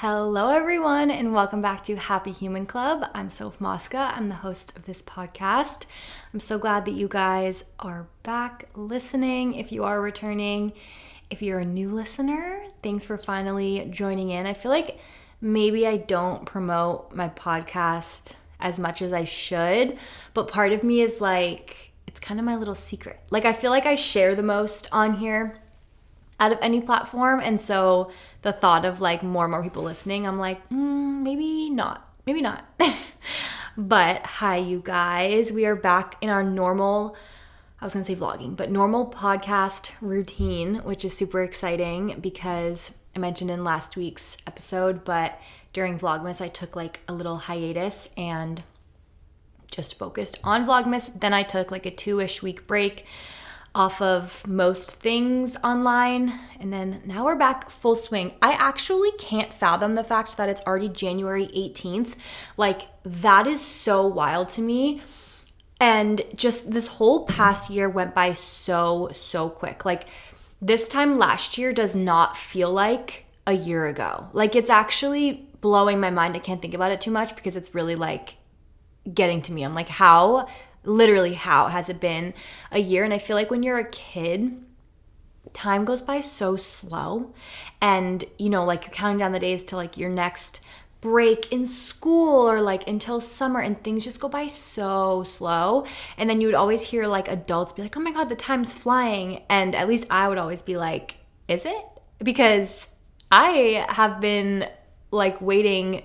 Hello, everyone, and welcome back to Happy Human Club. I'm Soph. I'm the host of this podcast. I'm so glad that you guys are back listening. If you are returning, if you're a new listener, thanks for finally joining in. I feel like maybe I don't promote my podcast as much as I should, but part of me is like, it's kind of my little secret. Like, I feel like I share the most on here out of any platform, and so the thought of like more and more people listening, I'm like, maybe not. But hi, you guys. We are back in our normal, I was gonna say vlogging, but normal podcast routine, which is super exciting because I mentioned in last week's episode, but during Vlogmas, I took like a little hiatus and just focused on Vlogmas. Then I took like a 2-ish week break off of most things online, and then now we're back full swing. I actually can't fathom the fact that it's already January 18th. Like, that is so wild to me. And just this whole past year went by so quick. Like, this time last year does not feel like a year ago. Like, it's actually blowing my mind. I can't think about it too much because it's really like getting to me. I'm like, how has it been a year? And I feel like when you're a kid, time goes by so slow, and you know, like you're counting down the days to like your next break in school or like until summer, and things just go by so slow. And then you would always hear like adults be like, oh my god, the time's flying. And at least I would always be like, is it? Because I have been like waiting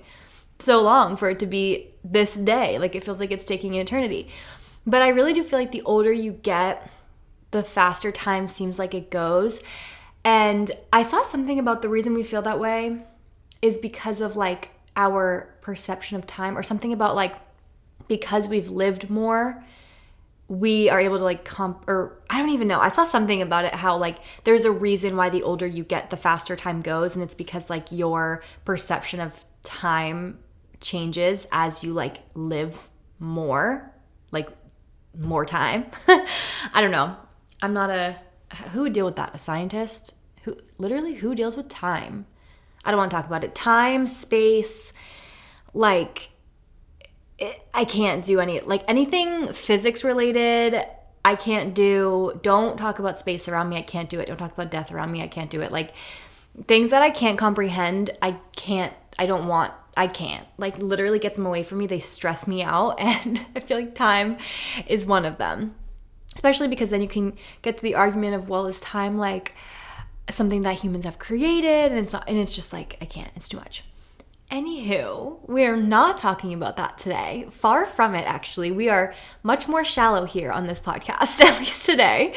so long for it to be this day. Like, it feels like it's taking an eternity. But I really do feel like the older you get, the faster time seems like it goes. And I saw something about the reason we feel that way is because of like our perception of time, or something about like, because we've lived more, we are able to like or I don't even know. I saw something about it, how like there's a reason why the older you get, the faster time goes. And it's because like your perception of time changes as you like live more, like more time. I don't know. I'm not who would deal with that? A scientist? Who deals with time? I don't want to talk about it. Time, space, like I can't do anything physics related. I can't do. Don't talk about space around me. I can't do it. Don't talk about death around me. I can't do it. Like, things that I can't comprehend, I can't. Like, literally get them away from me. They stress me out. And I feel like time is one of them. Especially because then you can get to the argument of, well, is time like something that humans have created? And it's not, and it's just like, I can't, it's too much. Anywho, we're not talking about that today. Far from it, actually. We are much more shallow here on this podcast, at least today.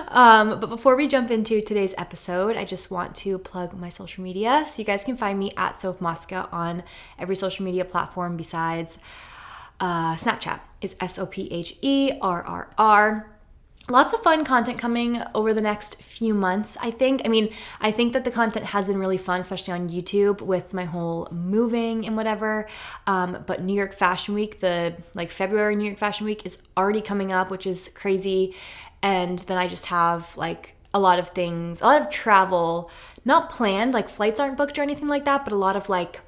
But before we jump into today's episode, I just want to plug my social media. So you guys can find me at Soph on every social media platform besides Snapchat is SOPHERRR. Lots of fun content coming over the next few months, I think. I think that the content has been really fun, especially on YouTube with my whole moving and whatever. But New York Fashion Week, February New York Fashion Week is already coming up, which is crazy. And then I just have like a lot of travel, not planned, like flights aren't booked or anything like that, but a lot of like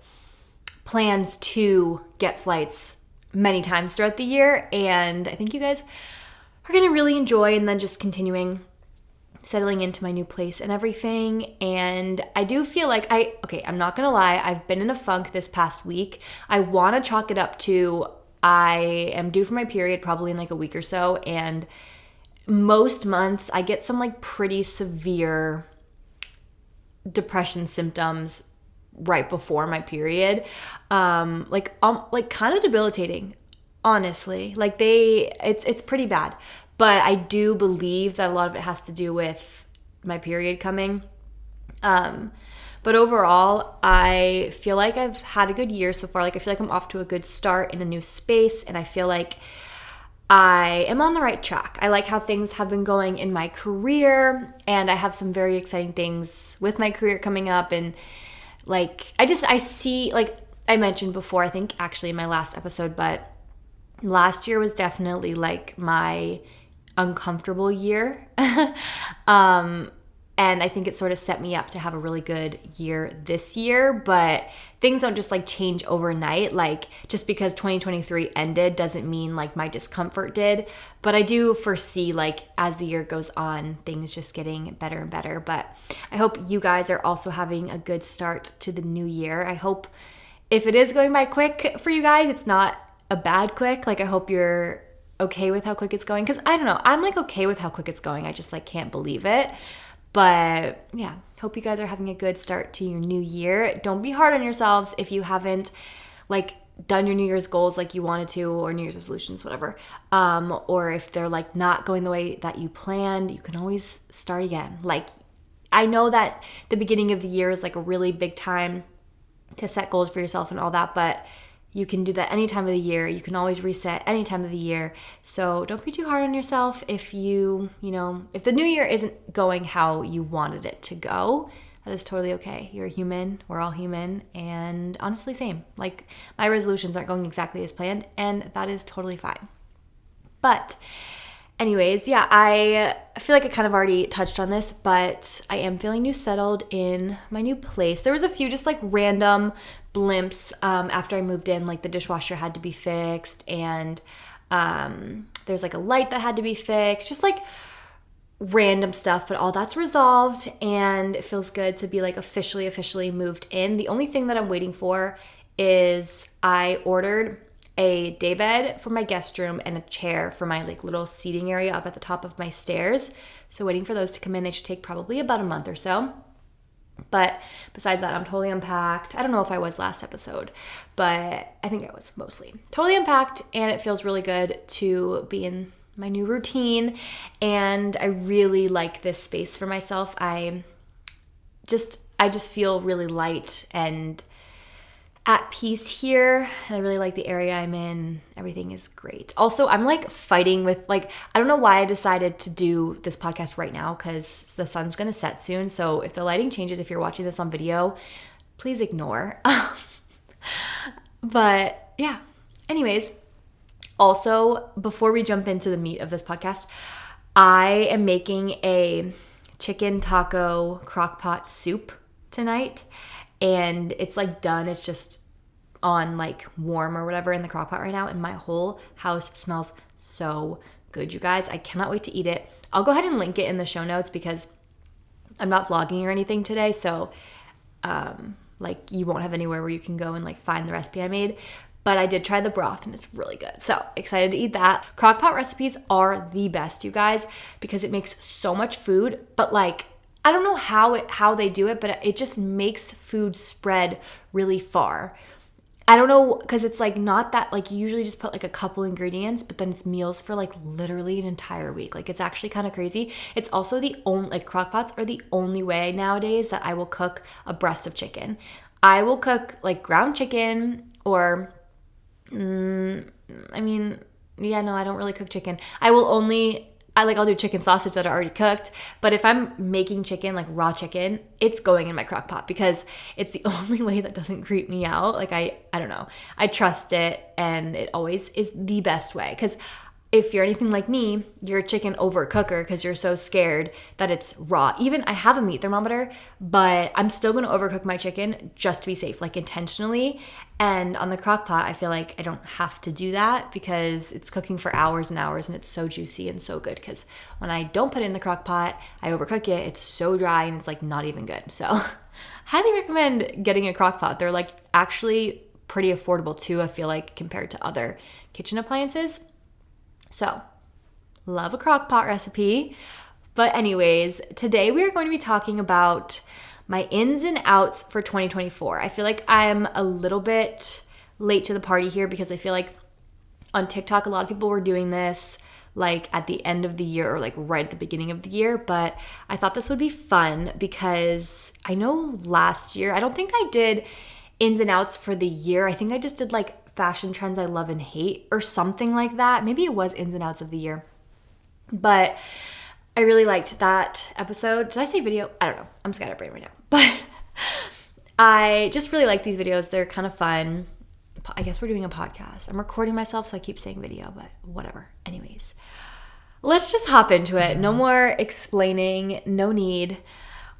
plans to get flights many times throughout the year. And I think you guys are going to really enjoy, and then just continuing settling into my new place and everything. And I do feel like I'm not going to lie, I've been in a funk this past week. I want to chalk it up to I am due for my period probably in like a week or so, and most months I get some like pretty severe depression symptoms right before my period. Like kind of debilitating. Honestly, like it's pretty bad, but I do believe that a lot of it has to do with my period coming. But overall, I feel like I've had a good year so far. Like, I feel like I'm off to a good start in a new space, and I feel like I am on the right track. I like how things have been going in my career, and I have some very exciting things with my career coming up. And like, I see, like I mentioned before, I think actually in my last episode, but last year was definitely like my uncomfortable year. And I think it sort of set me up to have a really good year this year, but things don't just like change overnight. Like just because 2023 ended doesn't mean like my discomfort did, but I do foresee like as the year goes on, things just getting better and better. But I hope you guys are also having a good start to the new year. I hope if it is going by quick for you guys, it's not a bad quick. Like I hope you're okay with how quick it's going. Cause I don't know, I'm like okay with how quick it's going. I just like can't believe it. But yeah, hope you guys are having a good start to your new year. Don't be hard on yourselves if you haven't like done your New Year's goals like you wanted to, or New Year's resolutions, whatever. Or if they're like not going the way that you planned, you can always start again. Like I know that the beginning of the year is like a really big time to set goals for yourself and all that, but you can do that any time of the year. You can always reset any time of the year. So don't be too hard on yourself if if the new year isn't going how you wanted it to go. That is totally okay. You're a human. We're all human. And honestly, same. Like my resolutions aren't going exactly as planned, and that is totally fine. But anyways, yeah, I feel like I kind of already touched on this, but I am feeling new settled in my new place. There was a few just like random blimps after I moved in, like the dishwasher had to be fixed, and there's like a light that had to be fixed, just like random stuff, but all that's resolved, and it feels good to be like officially moved in. The only thing that I'm waiting for is I ordered a daybed for my guest room and a chair for my like little seating area up at the top of my stairs. So waiting for those to come in. They should take probably about a month or so. But besides that, I'm totally unpacked. I don't know if I was last episode, but I think I was mostly totally unpacked, and it feels really good to be in my new routine. And I really like this space for myself. I just feel really light and at peace here, and I really like the area I'm in. Everything is great. Also, I'm like fighting with I don't know why I decided to do this podcast right now, because the sun's gonna set soon. So if the lighting changes, if you're watching this on video, please ignore. But yeah, anyways, also before we jump into the meat of this podcast, I am making a chicken taco crockpot soup tonight. And it's like done. It's just on like warm or whatever in the crock pot right now. And my whole house smells so good, you guys. I cannot wait to eat it. I'll go ahead and link it in the show notes because I'm not vlogging or anything today. So you won't have anywhere where you can go and like find the recipe I made. But I did try the broth and it's really good. So excited to eat that. Crockpot recipes are the best, you guys, because it makes so much food. But like, I don't know how they do it, but it just makes food spread really far. I don't know, because it's like not that, like you usually just put like a couple ingredients, but then it's meals for like literally an entire week. Like it's actually kind of crazy. It's also the only, like crockpots are the only way nowadays that I will cook a breast of chicken. I will cook like ground chicken or, I don't really cook chicken. I'll do chicken sausage that are already cooked, but if I'm making chicken, like raw chicken, it's going in my crock pot because it's the only way that doesn't creep me out. Like I don't know. I trust it, and it always is the best way, because if you're anything like me, you're a chicken overcooker because you're so scared that it's raw. Even I have a meat thermometer, but I'm still going to overcook my chicken just to be safe, like intentionally. And on the crock pot, I feel like I don't have to do that because it's cooking for hours and hours, and it's so juicy and so good. Because when I don't put it in the crock pot, I overcook it. It's so dry and it's like not even good. So highly recommend getting a crock pot. They're like actually pretty affordable too, I feel like, compared to other kitchen appliances. So, love a crock pot recipe. But anyways, today we are going to be talking about my ins and outs for 2024. I feel like I'm a little bit late to the party here because I feel like on TikTok, a lot of people were doing this like at the end of the year or like right at the beginning of the year. But I thought this would be fun because I know last year, I don't think I did ins and outs for the year. I think I just did like fashion trends I love and hate or something like that. Maybe it was ins and outs of the year. But I really liked that episode. Did I say video? I don't know. I'm scatterbrained right now. But I just really like these videos. They're kind of fun. I guess we're doing a podcast. I'm recording myself, so I keep saying video, but whatever. Anyways, let's just hop into it. No more explaining. No need.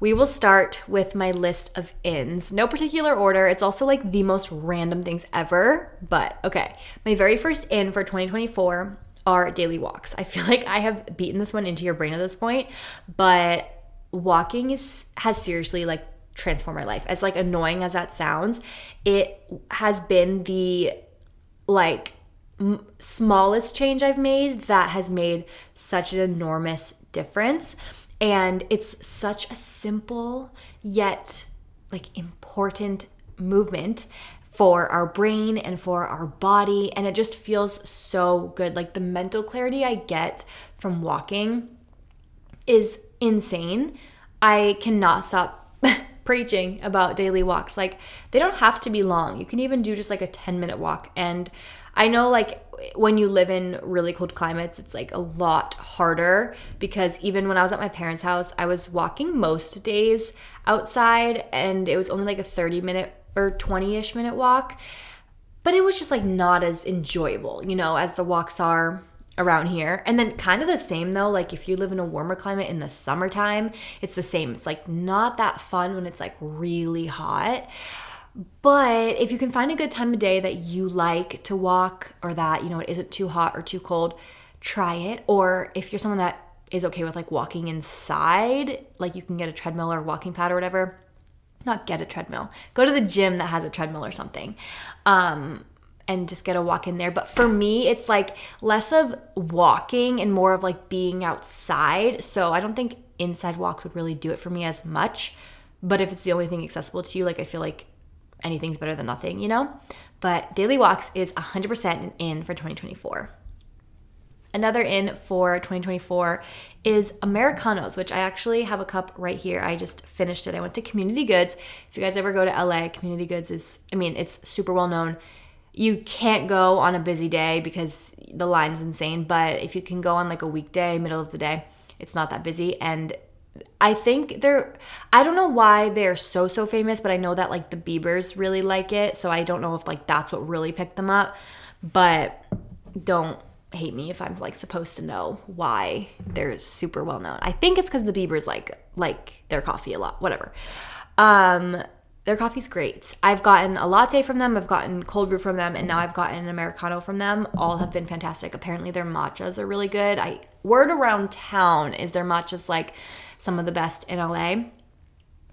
We will start with my list of ins. No particular order. It's also like the most random things ever. But okay, my very first in for 2024 are daily walks. I feel like I have beaten this one into your brain at this point, but walking has seriously like transformed my life. As like annoying as that sounds, it has been the like smallest change I've made that has made such an enormous difference. And it's such a simple yet like important movement for our brain and for our body. And it just feels so good. Like the mental clarity I get from walking is insane. I cannot stop preaching about daily walks. Like they don't have to be long. You can even do just like a 10-minute walk. And I know like when you live in really cold climates, it's like a lot harder because even when I was at my parents' house, I was walking most days outside and it was only like a 30-minute or 20-ish minute walk. But it was just like not as enjoyable, as the walks are around here. And then kind of the same though, like if you live in a warmer climate in the summertime, it's the same. It's like not that fun when it's like really hot. But if you can find a good time of day that you like to walk or that, it isn't too hot or too cold, try it. Or if you're someone that is okay with like walking inside, like you can get a treadmill or walking pad or whatever. Not get a treadmill. Go to the gym that has a treadmill or something. And just get a walk in there. But for me, it's like less of walking and more of like being outside. So I don't think inside walks would really do it for me as much. But if it's the only thing accessible to you, like I feel like anything's better than nothing, But daily walks is 100% an in for 2024. Another in for 2024 is Americanos, which I actually have a cup right here. I just finished it. I went to Community Goods. If you guys ever go to LA, Community Goods it's super well known. You can't go on a busy day because the line's insane, but if you can go on like a weekday, middle of the day, it's not that busy. And I think I don't know why they're so famous, but I know that like the Biebers really like it. So I don't know if like that's what really picked them up, but don't hate me if I'm like supposed to know why they're super well known. I think it's because the Biebers like their coffee a lot, whatever. Their coffee's great. I've gotten a latte from them, I've gotten cold brew from them, and now I've gotten an Americano from them. All have been fantastic. Apparently their matchas are really good. Word around town is their matchas like some of the best in LA.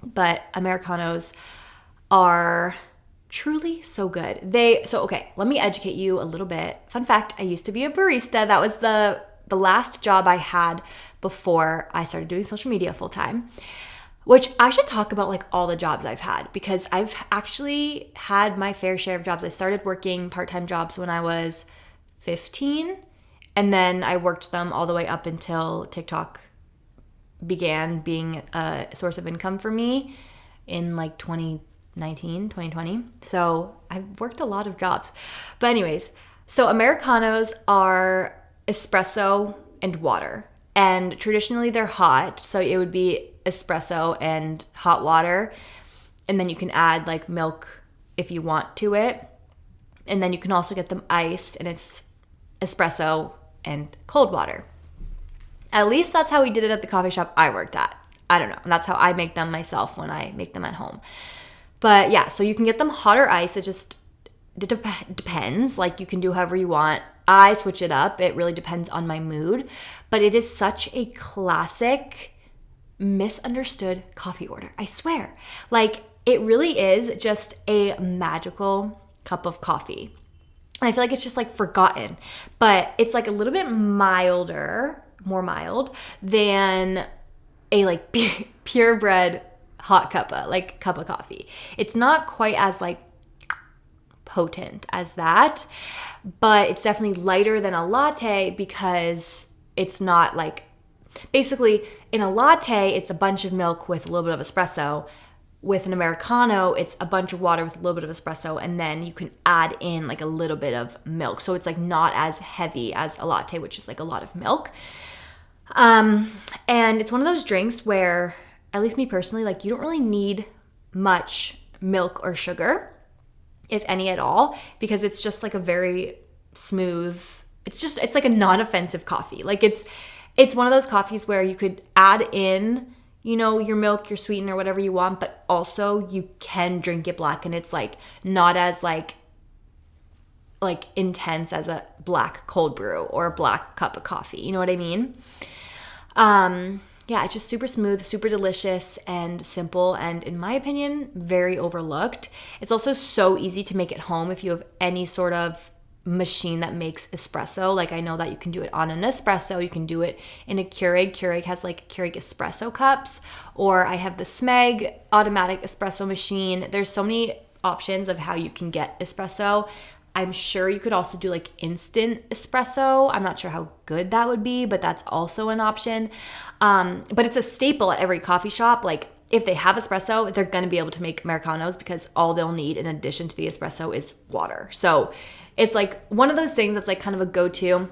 But Americanos are truly so good. Okay, let me educate you a little bit. Fun fact, I used to be a barista. That was the last job I had before I started doing social media full time. Which I should talk about like all the jobs I've had because I've actually had my fair share of jobs. I started working part-time jobs when I was 15 and then I worked them all the way up until TikTok began being a source of income for me in like 2019, 2020. So I've worked a lot of jobs. But anyways, so Americanos are espresso and water. And traditionally they're hot, so it would be espresso and hot water. And then you can add like milk if you want to it. And then you can also get them iced and it's espresso and cold water. At least that's how we did it at the coffee shop I worked at. I don't know. And that's how I make them myself when I make them at home. But yeah, so you can get them hot or ice. It depends. Like you can do however you want. I switch it up. It really depends on my mood. But it is such a classic, misunderstood coffee order. I swear. Like it really is just a magical cup of coffee. And I feel like it's just like forgotten. But it's like a little bit more mild than a like purebred hot cup of coffee. It's not quite as like potent as that, but it's definitely lighter than a latte because it's not like, basically in a latte, it's a bunch of milk with a little bit of espresso. With an Americano, it's a bunch of water with a little bit of espresso, and then you can add in like a little bit of milk. So it's like not as heavy as a latte, which is like a lot of milk. And it's one of those drinks where, at least me personally, like you don't really need much milk or sugar, if any at all, because it's just like a very smooth, it's like a non-offensive coffee. Like it's one of those coffees where you could add in, your milk, your sweetener, whatever you want, but also you can drink it black and it's like not as like intense as a black cold brew or a black cup of coffee. You know what I mean? Yeah, it's just super smooth, super delicious and simple, and in my opinion, very overlooked. It's also so easy to make at home if you have any sort of machine that makes espresso. Like I know that you can do it on an espresso, you can do it in a Keurig. Keurig has like Keurig espresso cups, or I have the Smeg automatic espresso machine. There's so many options of how you can get espresso. I'm sure you could also do like instant espresso. I'm not sure how good that would be, but that's also an option. But it's a staple at every coffee shop. Like if they have espresso, they're going to be able to make Americanos because all they'll need in addition to the espresso is water. So it's like one of those things that's like kind of a go-to.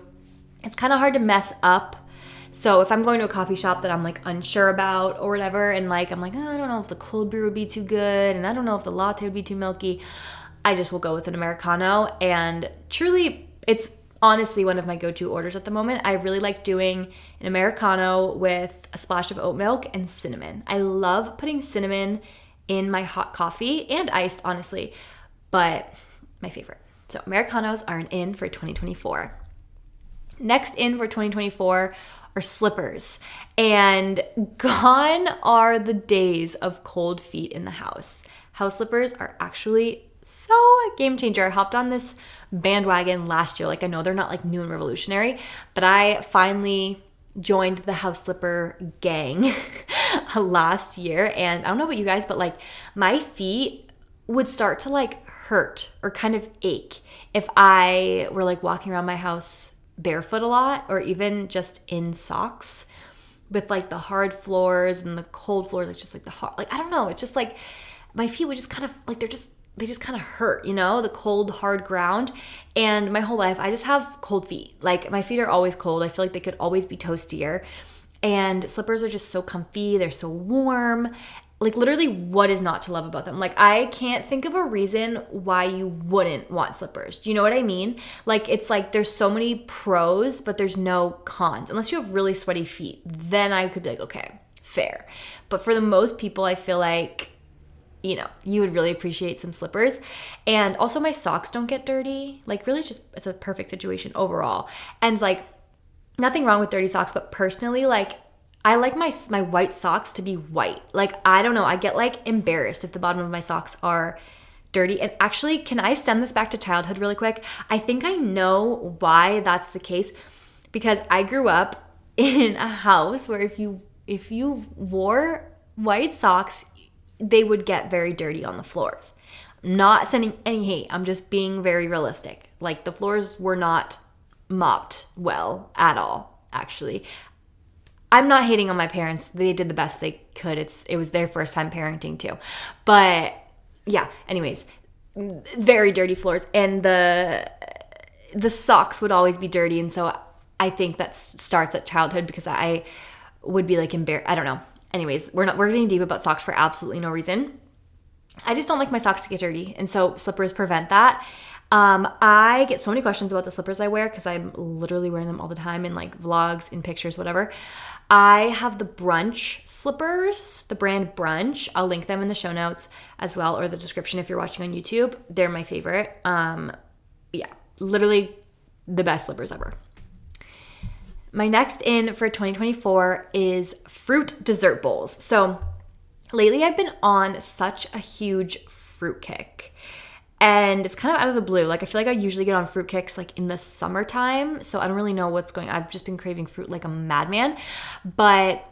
It's kind of hard to mess up. So if I'm going to a coffee shop that I'm like unsure about or whatever, and like I'm like, oh, I don't know if the cold brew would be too good, and I don't know if the latte would be too milky, I just will go with an Americano. And truly, it's honestly one of my go-to orders at the moment. I really like doing an Americano with a splash of oat milk and cinnamon. I love putting cinnamon in my hot coffee and iced, honestly, but my favorite. So Americanos are an in for 2024. Next in for 2024 are slippers. And gone are the days of cold feet in the house. House slippers are actually so a game changer. I hopped on this bandwagon last year. Like I know they're not like new and revolutionary, but I finally joined the house slipper gang last year. And I don't know about you guys, but like my feet would start to like hurt or kind of ache if I were like walking around my house barefoot a lot, or even just in socks with like the hard floors and the cold floors. It's just like the hard, like I don't know. It's just like my feet would just kind of like they just kind of hurt, the cold, hard ground. And my whole life, I just have cold feet. Like my feet are always cold. I feel like they could always be toastier. And slippers are just so comfy. They're so warm. Like literally, what is not to love about them? Like I can't think of a reason why you wouldn't want slippers. Do you know what I mean? Like it's like there's so many pros, but there's no cons. Unless you have really sweaty feet, then I could be like, okay, fair. But for the most people, I feel like you would really appreciate some slippers. And also my socks don't get dirty. Like really it's a perfect situation overall. And like nothing wrong with dirty socks, but personally, like I like my white socks to be white. Like, I don't know. I get like embarrassed if the bottom of my socks are dirty. And actually, can I stem this back to childhood really quick? I think I know why that's the case, because I grew up in a house where if you wore white socks, they would get very dirty on the floors. I'm not sending any hate. I'm just being very realistic. Like the floors were not mopped well at all, actually. I'm not hating on my parents. They did the best they could. It was their first time parenting too. But yeah, anyways, very dirty floors, and the socks would always be dirty. And so I think that starts at childhood, because I would be like embarrassed. I don't know. Anyways, we're getting deep about socks for absolutely no reason. I just don't like my socks to get dirty, and so slippers prevent that. I get so many questions about the slippers I wear, because I'm literally wearing them all the time in like vlogs, in pictures, whatever. I have the Brunch slippers, the brand Brunch. I'll link them in the show notes as well, or the description if you're watching on YouTube. They're my favorite. Yeah, literally the best slippers ever. My next in for 2024 is fruit dessert bowls. So lately I've been on such a huge fruit kick, and it's kind of out of the blue. Like I feel like I usually get on fruit kicks like in the summertime, so I don't really know what's going on. I've just been craving fruit like a madman, but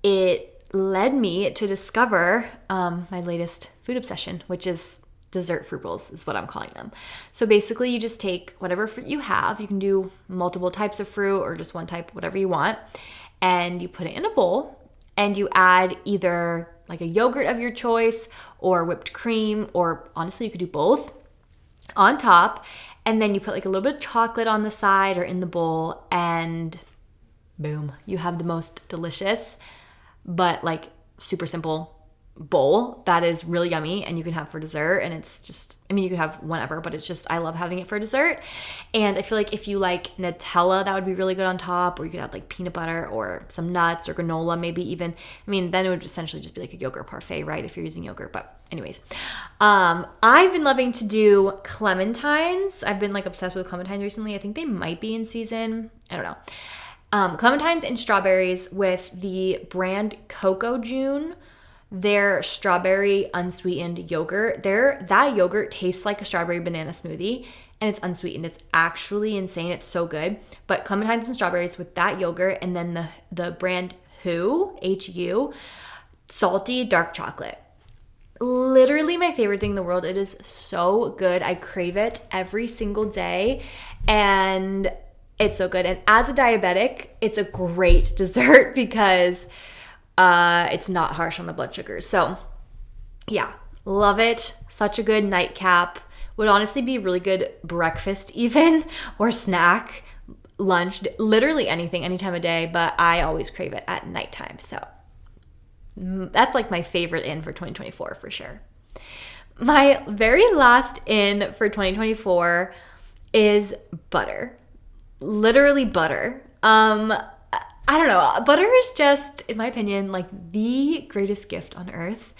it led me to discover my latest food obsession, which is dessert fruit bowls is what I'm calling them. So basically you just take whatever fruit you have. You can do multiple types of fruit or just one type, whatever you want. And you put it in a bowl, and you add either like a yogurt of your choice or whipped cream, or honestly you could do both on top. And then you put like a little bit of chocolate on the side or in the bowl, and boom, you have the most delicious but like super simple bowl that is really yummy and you can have for dessert. And it's just, I mean, you can have whenever, but it's just, I love having it for dessert. And I feel like if you like Nutella, that would be really good on top, or you could add like peanut butter or some nuts or granola, maybe even, I mean, then it would essentially just be like a yogurt parfait, right? If you're using yogurt. But anyways, I've been loving to do clementines. I've been like obsessed with clementines recently. I think they might be in season. I don't know. Clementines and strawberries with the brand Coco June. Their strawberry unsweetened yogurt. That yogurt tastes like a strawberry banana smoothie, and it's unsweetened. It's actually insane. It's so good. But clementines and strawberries with that yogurt, and then the brand Hu, salty dark chocolate. Literally my favorite thing in the world. It is so good. I crave it every single day, and it's so good. And as a diabetic, it's a great dessert because it's not harsh on the blood sugars. So yeah, love it. Such a good nightcap. Would honestly be really good breakfast even, or snack, lunch, literally anything, any time of day. But I always crave it at nighttime. So that's like my favorite in for 2024 for sure. My very last in for 2024 is butter. Literally butter. I don't know. Butter is just, in my opinion, like the greatest gift on earth.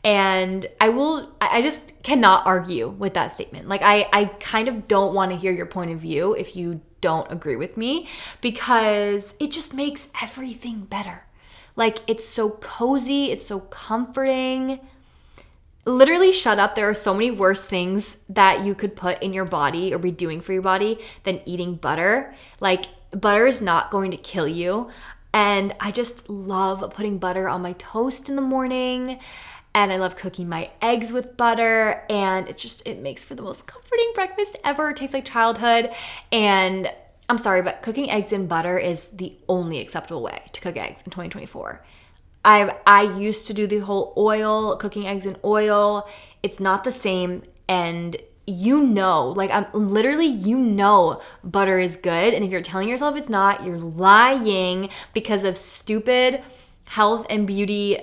And I just cannot argue with that statement. Like I kind of don't want to hear your point of view if you don't agree with me, because it just makes everything better. Like it's so cozy. It's so comforting. Literally, shut up. There are so many worse things that you could put in your body or be doing for your body than eating butter. Like, butter is not going to kill you. And I just love putting butter on my toast in the morning. And I love cooking my eggs with butter. And it makes for the most comforting breakfast ever. It tastes like childhood. And I'm sorry, but cooking eggs in butter is the only acceptable way to cook eggs in 2024. I used to do the whole cooking eggs in oil. It's not the same. And I'm literally, butter is good. And if you're telling yourself it's not, you're lying because of stupid health and beauty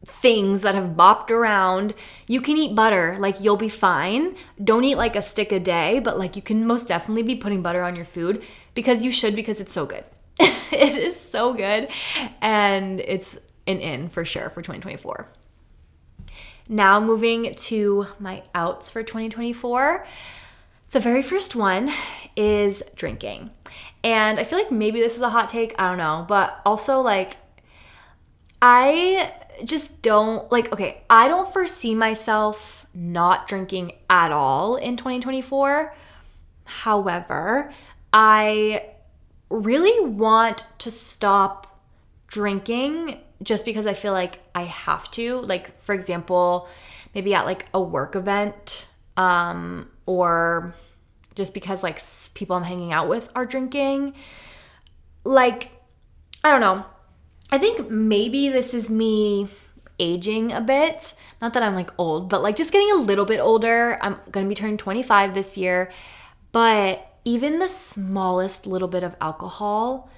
things that have bopped around. You can eat butter, like you'll be fine. Don't eat like a stick a day, but like you can most definitely be putting butter on your food because it's so good. It is so good, and it's an in for sure for 2024. Now moving to my outs for 2024. The very first one is drinking. And I feel like maybe this is a hot take, I don't know, but also like I just don't I don't foresee myself not drinking at all in 2024. However, I really want to stop drinking just because I feel like I have to. Like, for example, maybe at like a work event, or just because like people I'm hanging out with are drinking. Like, I don't know. I think maybe this is me aging a bit. Not that I'm like old, but like just getting a little bit older. I'm going to be turning 25 this year. But even the smallest little bit of alcohol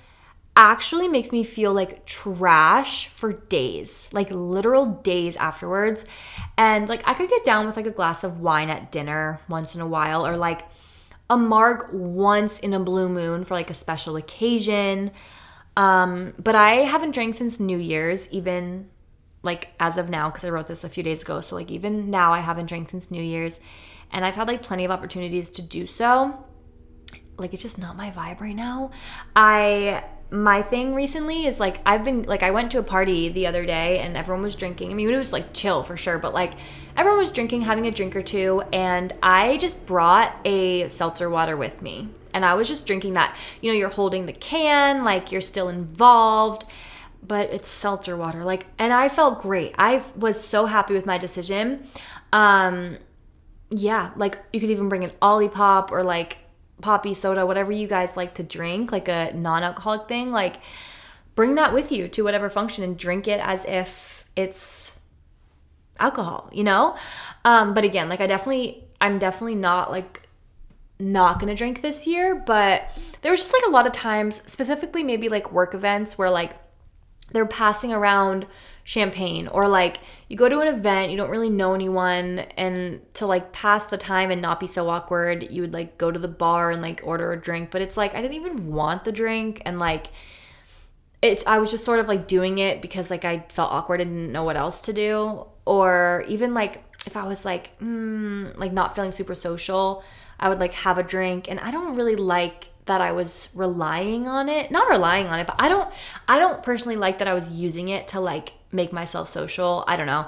actually makes me feel like trash for days, like literal days afterwards. And like I could get down with like a glass of wine at dinner once in a while, or like a marg once in a blue moon for like a special occasion. But I haven't drank since New Year's, even like as of now, because I wrote this a few days ago. So like even now I haven't drank since New Year's, and I've had like plenty of opportunities to do so. Like it's just not my vibe right now. My thing recently is like I went to a party the other day and everyone was drinking. I mean, it was like chill for sure, but like everyone was drinking, having a drink or two, and I just brought a seltzer water with me. And I was just drinking that. You know, you're holding the can, like you're still involved, but it's seltzer water. Like, and I felt great. I was so happy with my decision. Yeah, like you could even bring an Olipop or like poppy soda, whatever you guys like to drink, like a non-alcoholic thing, like bring that with you to whatever function and drink it as if it's alcohol, you know? But again, like I'm definitely not gonna drink this year, but there was just like a lot of times, specifically maybe like work events where like they're passing around champagne, or like you go to an event, you don't really know anyone, and to like pass the time and not be so awkward, you would like go to the bar and like order a drink, but it's like I didn't even want the drink, and like I was just sort of like doing it because like I felt awkward and didn't know what else to do. Or even like if I was like like not feeling super social, I would like have a drink, and I don't really like that I was not relying on it, but I don't personally like that I was using it to like make myself social. I don't know.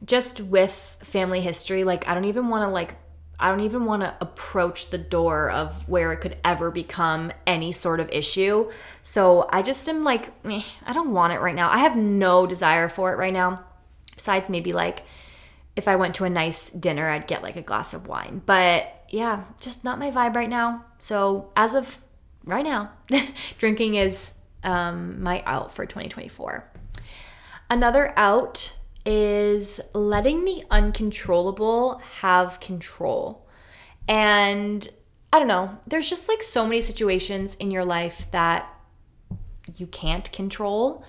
Just with family history, like I don't even want to approach the door of where it could ever become any sort of issue. So I just am like, I don't want it right now. I have no desire for it right now. Besides maybe like if I went to a nice dinner, I'd get like a glass of wine. But yeah, just not my vibe right now. So as of right now, drinking is my out for 2024. Another out is letting the uncontrollable have control. And I don't know, there's just like so many situations in your life that you can't control.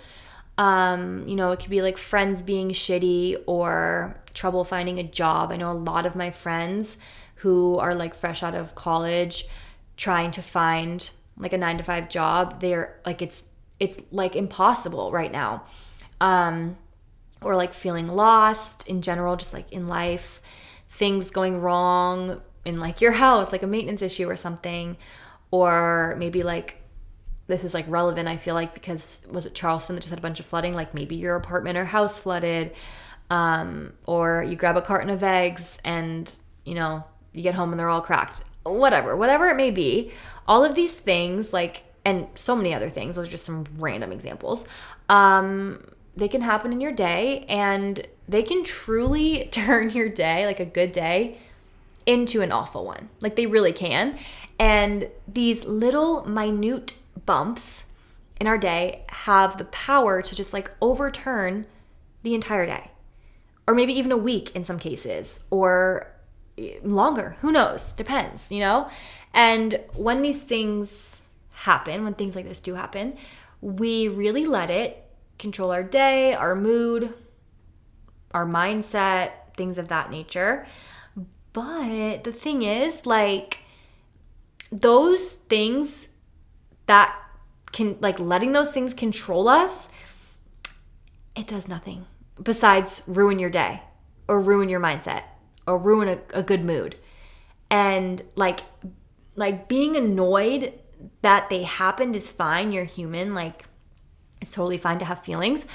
It could be like friends being shitty or trouble finding a job. I know a lot of my friends who are like fresh out of college trying to find like a 9-to-5 job. They're like, it's like impossible right now. Or like feeling lost in general, just like in life, things going wrong in like your house, like a maintenance issue or something. Or maybe like, this is like relevant, I feel like, because was it Charleston that just had a bunch of flooding? Like maybe your apartment or house flooded, or you grab a carton of eggs and, you get home and they're all cracked. Whatever it may be. All of these things, like, and so many other things, those are just some random examples, they can happen in your day, and they can truly turn your day, like a good day, into an awful one. Like they really can. And these little minute bumps in our day have the power to just like overturn the entire day, or maybe even a week in some cases, or longer. Who knows? Depends, And when these things happen, when things like this do happen, we really let it control our day, our mood, our mindset, things of that nature. But the thing is, like, those things that can, like, letting those things control us, it does nothing besides ruin your day or ruin your mindset or ruin a good mood. And like being annoyed that they happened is fine. You're human. Like, it's totally fine to have feelings,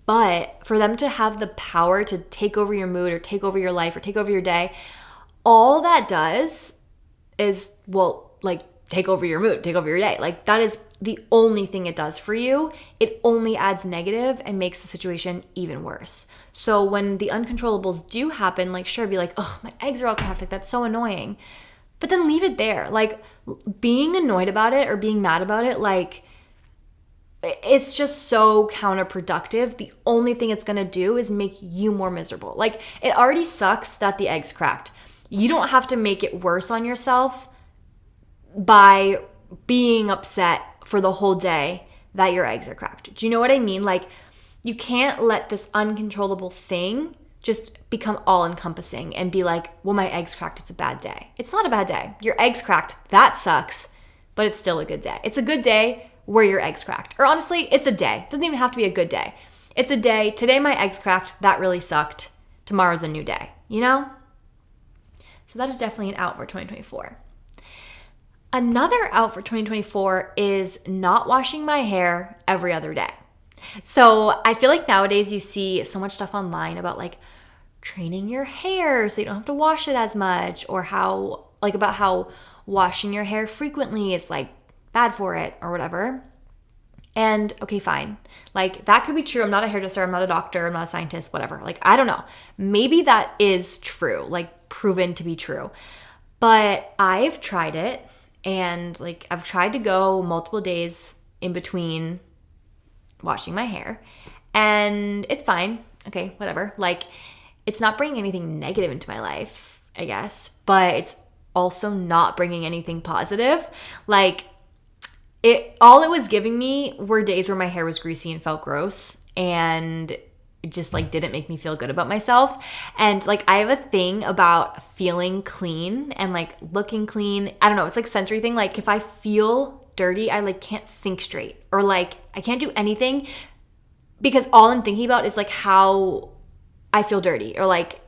but for them to have the power to take over your mood or take over your life or take over your day, all that does is, well, like, take over your mood, take over your day. Like, that is the only thing it does for you. It only adds negative and makes the situation even worse. So when the uncontrollables do happen, like, sure, be like, oh, my eggs are all cracked. Like, that's so annoying. But then leave it there. Like, being annoyed about it or being mad about it, like, it's just so counterproductive. The only thing it's going to do is make you more miserable. Like, it already sucks that the eggs cracked. You don't have to make it worse on yourself by being upset for the whole day that your eggs are cracked. Do you know what I mean? Like, you can't let this uncontrollable thing just become all-encompassing and be like, well, my eggs cracked, it's a bad day. It's not a bad day. Your eggs cracked, that sucks, but it's still a good day. It's a good day where your eggs cracked. Or honestly, it's a day. It doesn't even have to be a good day. It's a day. Today my eggs cracked. That really sucked. Tomorrow's a new day, So that is definitely an out for 2024. Another out for 2024 is not washing my hair every other day. So I feel like nowadays you see so much stuff online about like training your hair so you don't have to wash it as much, or about how washing your hair frequently is like bad for it or whatever. And okay, fine. Like, that could be true. I'm not a hairdresser. I'm not a doctor. I'm not a scientist, whatever. Like, I don't know. Maybe that is true, like proven to be true. But I've tried it, and like I've tried to go multiple days in between washing my hair, and it's fine. Okay, whatever. Like, it's not bringing anything negative into my life, I guess, but it's also not bringing anything positive. Like, all it was giving me were days where my hair was greasy and felt gross, and it just like didn't make me feel good about myself. And like I have a thing about feeling clean and like looking clean. I don't know, it's like sensory thing. Like if I feel dirty, I like can't think straight, or like I can't do anything because all I'm thinking about is like how I feel dirty, or like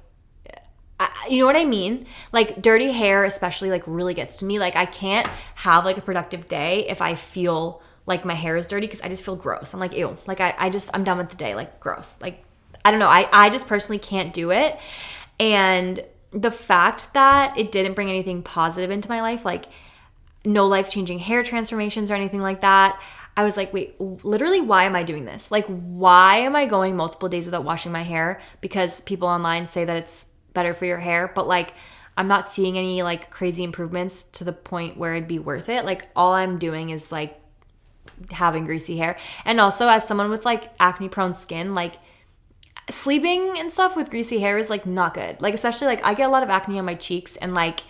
you know what I mean? Like dirty hair especially like really gets to me. Like I can't have like a productive day if I feel like my hair is dirty, because I just feel gross. I'm like, ew. Like I'm done with the day. Like gross. Like I don't know. I just personally can't do it. And the fact that it didn't bring anything positive into my life, like no life-changing hair transformations or anything like that, I was like, wait, literally, why am I doing this? Like, why am I going multiple days without washing my hair? Because people online say that it's better for your hair, but like I'm not seeing any like crazy improvements to the point where it'd be worth it. Like all I'm doing is like having greasy hair. And also as someone with like acne prone skin, like sleeping and stuff with greasy hair is like not good. Like especially like I get a lot of acne on my cheeks, and like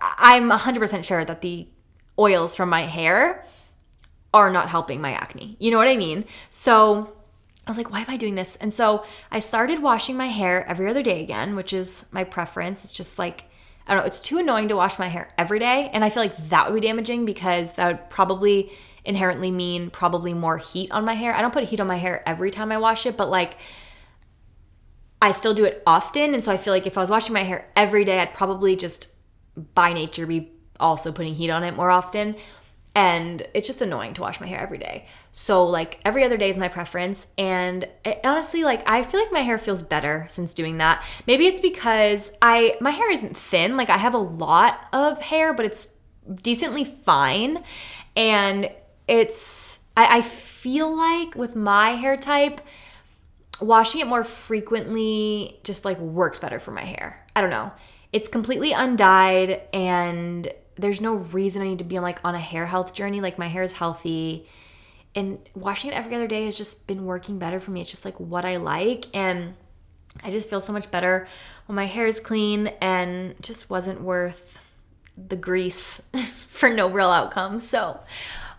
I'm 100% sure that the oils from my hair are not helping my acne. You know what I mean? So I was like, why am I doing this? And so I started washing my hair every other day again, which is my preference. It's just like, I don't know, it's too annoying to wash my hair every day. And I feel like that would be damaging, because that would probably inherently mean probably more heat on my hair. I don't put heat on my hair every time I wash it, but like I still do it often. And so I feel like if I was washing my hair every day, I'd probably just by nature be also putting heat on it more often. And it's just annoying to wash my hair every day. So like every other day is my preference. And honestly, like I feel like my hair feels better since doing that. Maybe it's because my hair isn't thin. Like I have a lot of hair, but it's decently fine. And I feel like with my hair type, washing it more frequently just like works better for my hair. I don't know. It's completely undyed, and there's no reason I need to be on a hair health journey. Like my hair is healthy, and washing it every other day has just been working better for me. It's just like what I like, and I just feel so much better when my hair is clean, and it just wasn't worth the grease for no real outcome. So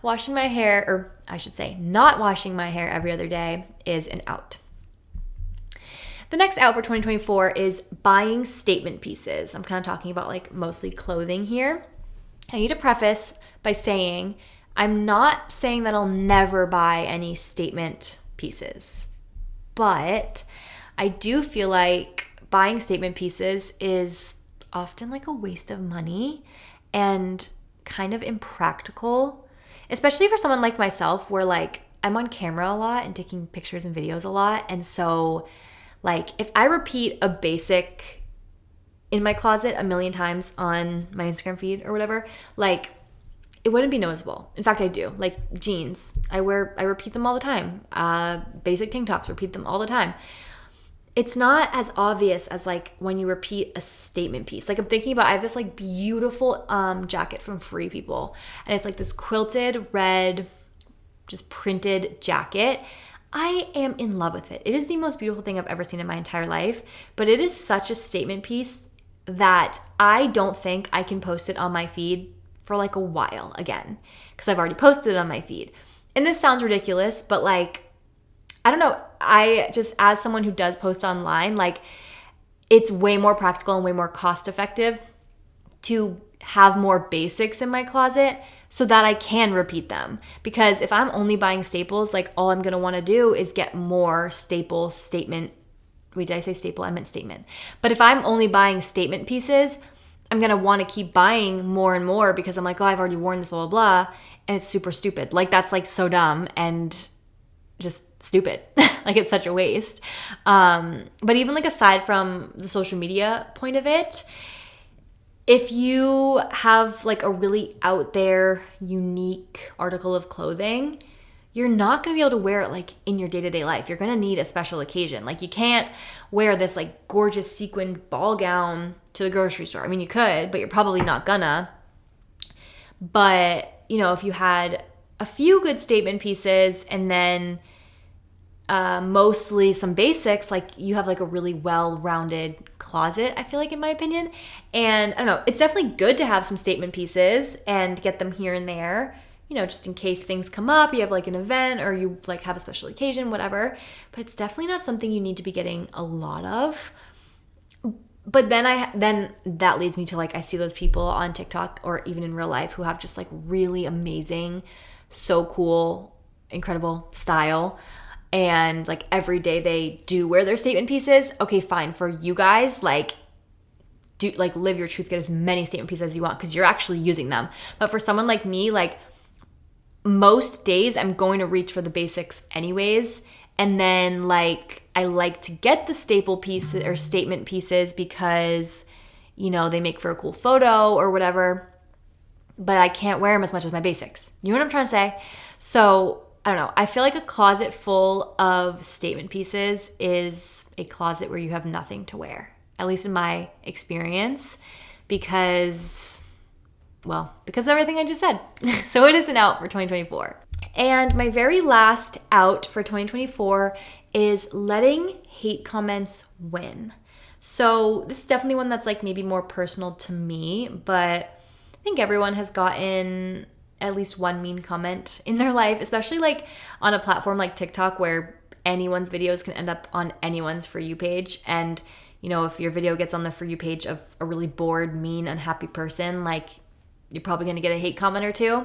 washing my hair, or I should say not washing my hair every other day, is an out. The next out for 2024 is buying statement pieces. I'm kind of talking about like mostly clothing here. I need to preface by saying I'm not saying that I'll never buy any statement pieces, but I do feel like buying statement pieces is often like a waste of money and kind of impractical, especially for someone like myself where like I'm on camera a lot and taking pictures and videos a lot. And so like if I repeat a basic in my closet a million times on my Instagram feed or whatever, like it wouldn't be noticeable. In fact, I do. Like jeans, I repeat them all the time. Basic tank tops, repeat them all the time. It's not as obvious as like when you repeat a statement piece. Like I'm thinking about, I have this like beautiful jacket from Free People, and it's like this quilted red, just printed jacket. I am in love with it. It is the most beautiful thing I've ever seen in my entire life, but it is such a statement piece that I don't think I can post it on my feed for like a while again, because I've already posted it on my feed. And this sounds ridiculous, but like, I don't know. I just, as someone who does post online, like it's way more practical and way more cost effective to have more basics in my closet so that I can repeat them. Because if I'm only buying staples, like all I'm going to want to do is get more statement. Wait, did I say staple? I meant statement. But if I'm only buying statement pieces, I'm going to want to keep buying more and more because I'm like, oh, I've already worn this, blah, blah, blah. And it's super stupid. Like that's like so dumb and just stupid. Like it's such a waste. But even like aside from the social media point of it, if you have like a really out there, unique article of clothing, you're not going to be able to wear it like in your day-to-day life. You're going to need a special occasion. Like you can't wear this like gorgeous sequined ball gown to the grocery store. I mean, you could, but you're probably not gonna. But, you know, if you had a few good statement pieces and then mostly some basics, like you have like a really well-rounded closet, I feel like, in my opinion. And I don't know, it's definitely good to have some statement pieces and get them here and there. just in case things come up, you have like an event or you like have a special occasion, whatever. But it's definitely not something you need to be getting a lot of. But then that leads me to like, I see those people on TikTok or even in real life who have just like really amazing, so cool, incredible style. And like every day they do wear their statement pieces. Okay, fine. For you guys, like, live your truth, get as many statement pieces as you want because you're actually using them. But for someone like me, like most days I'm going to reach for the basics anyways. And then like I like to get the staple pieces or statement pieces because, they make for a cool photo or whatever. But I can't wear them as much as my basics. You know what I'm trying to say? So I don't know. I feel like a closet full of statement pieces is a closet where you have nothing to wear. At least in my experience, because of everything I just said. So it is an out for 2024. And my very last out for 2024 is letting hate comments win. So this is definitely one that's like maybe more personal to me, but I think everyone has gotten at least one mean comment in their life, especially like on a platform like TikTok where anyone's videos can end up on anyone's For You page. And if your video gets on the For You page of a really bored, mean, unhappy person, like you're probably going to get a hate comment or two.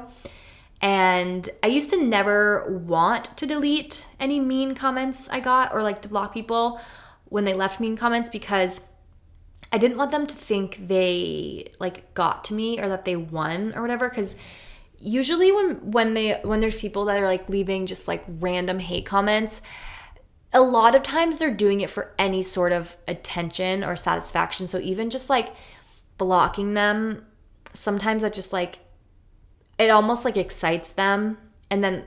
And I used to never want to delete any mean comments I got or like to block people when they left mean comments because I didn't want them to think they like got to me or that they won or whatever. Because usually when there's people that are like leaving just like random hate comments, a lot of times they're doing it for any sort of attention or satisfaction. So even just like blocking them, sometimes that just like, it almost like excites them. And then,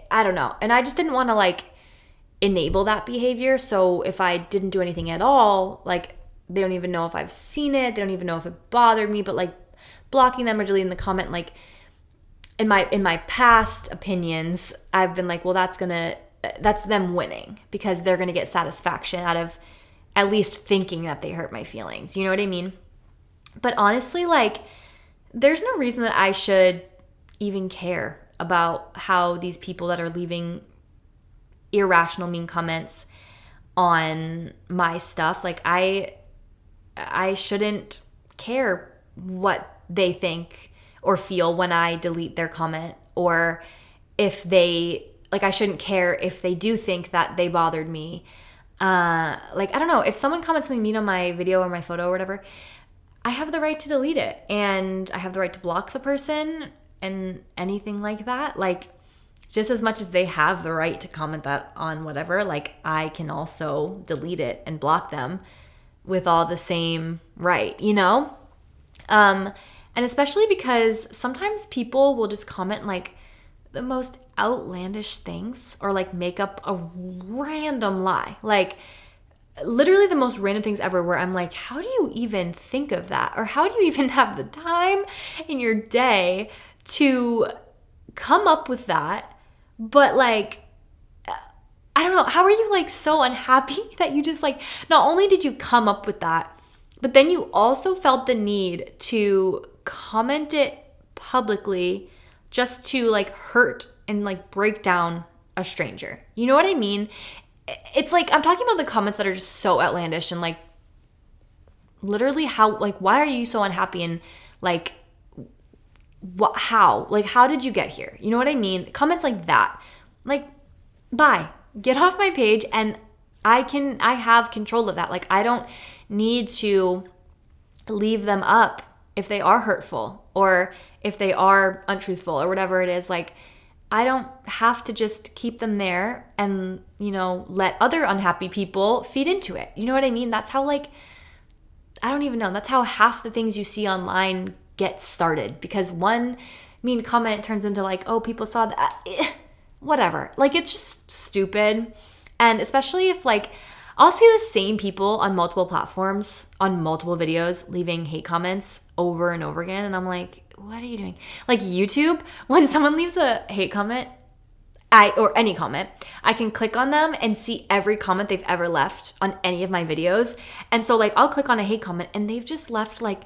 I don't know. And I just didn't want to like enable that behavior. So if I didn't do anything at all, like they don't even know if I've seen it. They don't even know if it bothered me. But like blocking them or deleting the comment, like in my past opinions, I've been like, well, that's them winning because they're going to get satisfaction out of at least thinking that they hurt my feelings. You know what I mean? But honestly, like there's no reason that I should even care about how these people that are leaving irrational mean comments on my stuff, like I shouldn't care what they think or feel when I delete their comment, or if they like, I shouldn't care if they do think that they bothered me. Like, I don't know, if someone comments something mean on my video or my photo or whatever, I have the right to delete it and I have the right to block the person and anything like that. Like, just as much as they have the right to comment that on whatever, like I can also delete it and block them with all the same right, And especially because sometimes people will just comment like the most outlandish things or like make up a random lie. Like literally the most random things ever where I'm like, how do you even think of that? Or how do you even have the time in your day to come up with that? But like, I don't know, how are you like so unhappy that you just like, not only did you come up with that, but then you also felt the need to comment it publicly just to like hurt and like break down a stranger. You know what I mean? It's like, I'm talking about the comments that are just so outlandish and like literally how, like, why are you so unhappy? And like, how did you get here? You know what I mean? Comments like that, like, bye, get off my page. And I have control of that. Like, I don't need to leave them up if they are hurtful or if they are untruthful or whatever it is. Like, I don't have to just keep them there and, let other unhappy people feed into it. You know what I mean? That's how, like, I don't even know. That's how half the things you see online get started, because one mean comment turns into like, oh, people saw that, whatever. Like, it's just stupid. And especially if like, I'll see the same people on multiple platforms, on multiple videos, leaving hate comments over and over again. And I'm like, what are you doing? Like YouTube, when someone leaves a hate comment, or any comment, I can click on them and see every comment they've ever left on any of my videos. And so like, I'll click on a hate comment and they've just left like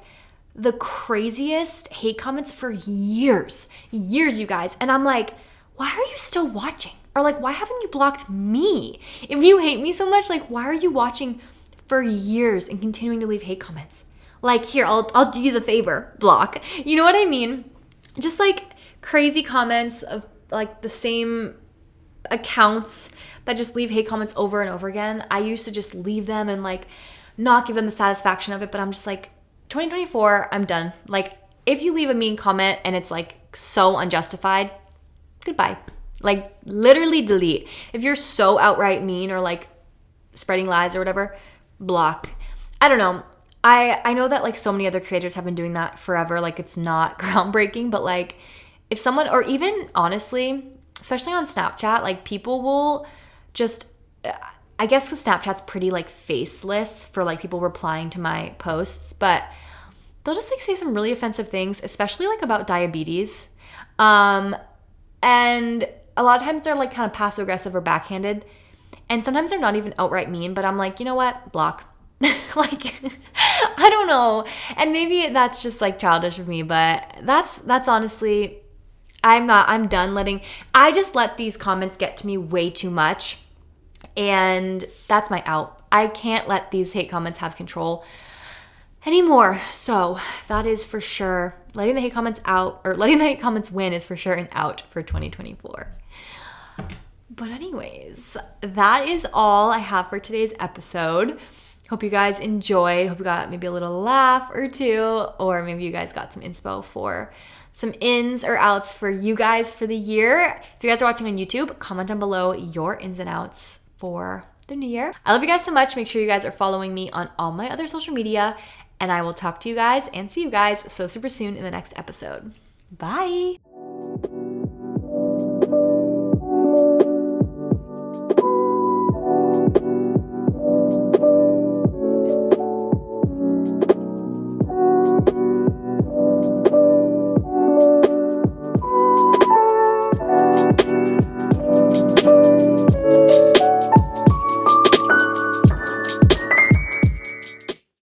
the craziest hate comments for years, you guys. And I'm like, why are you still watching? Or like, why haven't you blocked me? If you hate me so much, like, why are you watching for years and continuing to leave hate comments? Like, here, I'll do you the favor, block. You know what I mean? Just like crazy comments of like the same accounts that just leave hate comments over and over again. I used to just leave them and like not give them the satisfaction of it, but I'm just like, 2024, I'm done. Like, if you leave a mean comment and it's like so unjustified, goodbye. Like, literally delete. If you're so outright mean or like spreading lies or whatever, block. I don't know. I know that like so many other creators have been doing that forever. Like, it's not groundbreaking, but like if someone, or even honestly, especially on Snapchat, like people will just, I guess because Snapchat's pretty like faceless for like people replying to my posts, but they'll just like say some really offensive things, especially like about diabetes. And a lot of times they're like kind of passive aggressive or backhanded. And sometimes they're not even outright mean, but I'm like, you know what? Block. Like, I don't know. And maybe that's just like childish of me, but that's honestly, I'm done I just let these comments get to me way too much. And that's my out. I can't let these hate comments have control anymore. So that is for sure. Letting the hate comments out, or letting the hate comments win, is for sure an out for 2024. But anyways, that is all I have for today's episode. Hope you guys enjoyed. Hope you got maybe a little laugh or two, or maybe you guys got some inspo for some ins or outs for you guys for the year. If you guys are watching on YouTube, comment down below your ins and outs for the new year. I love you guys so much. Make sure you guys are following me on all my other social media, and I will talk to you guys and see you guys so super soon in the next episode. Bye.